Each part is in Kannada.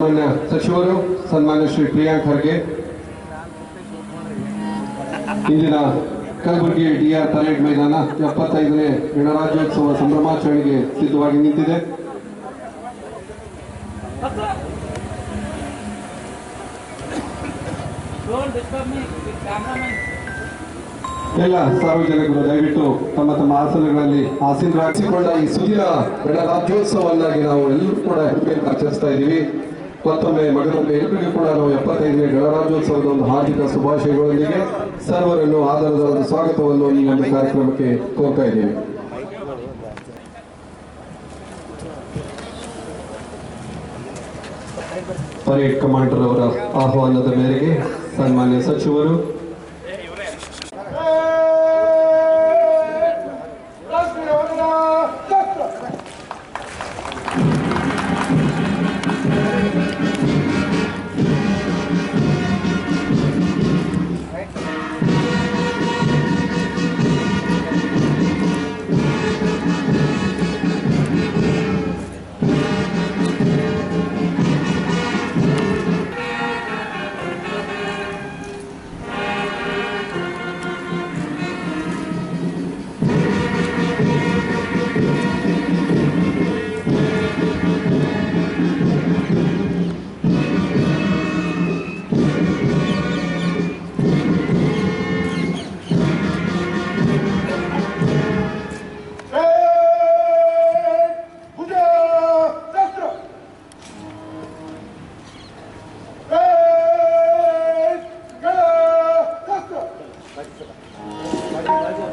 ಸನ್ಮಾನ್ಯ ಸಚಿವರು ಸನ್ಮಾನ್ಯ ಶ್ರೀ ಪ್ರಿಯಾಂಕ್ ಖರ್ಗೆ ಇಂದಿನ ಕಲಬುರಗಿ ಡಿಆರ್ ಪರೇಡ್ ಮೈದಾನ 75ನೇ ಗಣರಾಜ್ಯೋತ್ಸವ ಸಂಭ್ರಮಾಚರಣೆಗೆ ಸಿದ್ಧವಾಗಿ ನಿಂತಿದೆ. ಎಲ್ಲ ಸಾರ್ವಜನಿಕರು ದಯವಿಟ್ಟು ತಮ್ಮ ತಮ್ಮ ಆಸನಗಳಲ್ಲಿ ಆಸೀನರಾಗಿಸಿಕೊಂಡ ಈ ಸುದಿನ ಗಣರಾಜ್ಯೋತ್ಸವನ್ನಾಗಿ ನಾವು ಎಲ್ಲರೂ ಕೂಡ ಆಚರಿಸ್ತಾ ಇದ್ದೀವಿ. ಮತ್ತೊಮ್ಮೆ ಮಗದೊಮ್ಮೆ ಎಲ್ಲರಿಗೂ ಕೂಡ ನಾವು 75ನೇ ಗಣರಾಜ್ಯೋತ್ಸವದ ಒಂದು ಹಾರ್ದಿಕ ಶುಭಾಶಯಗಳೊಂದಿಗೆ ಸರ್ವರನ್ನು ಆಧಾರದ ಒಂದು ಸ್ವಾಗತವನ್ನು ಈ ಒಂದು ಕಾರ್ಯಕ್ರಮಕ್ಕೆ ಕೋರ್ತಾ ಇದ್ದೀವಿ. ಪರೇಡ್ ಕಮಾಂಡರ್ ಅವರ ಆಹ್ವಾನದ ಮೇರೆಗೆ ಸನ್ಮಾನ್ಯ ಸಚಿವರು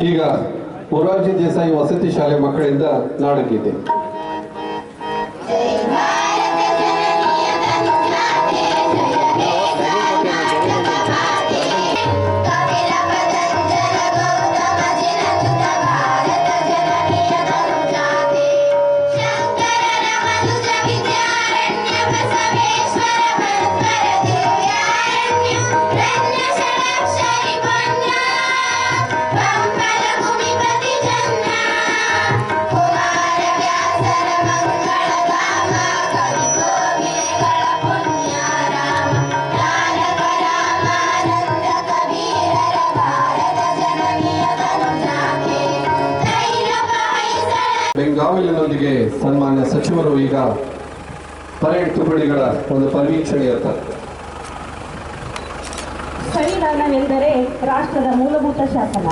ಈಗ ಮೊರಾರ್ಜಿ ದೇಸಾಯಿ ವಸತಿ ಶಾಲೆ ಮಕ್ಕಳಿಂದ ನಾಡಗೀತೆ. ಬೆಂಗಾವಲಿನೊಂದಿಗೆ ಸನ್ಮಾನ್ಯ ಸಚಿವರು ಈಗ ಪರೇಡ್ ತುಕಡಿಗಳ ಒಂದು ಪರಿವೀಕ್ಷಣೆಯತ್ತ. ಸಂವಿಧಾನವೆಂದರೆ ರಾಷ್ಟ್ರದ ಮೂಲಭೂತ ಶಾಸನ.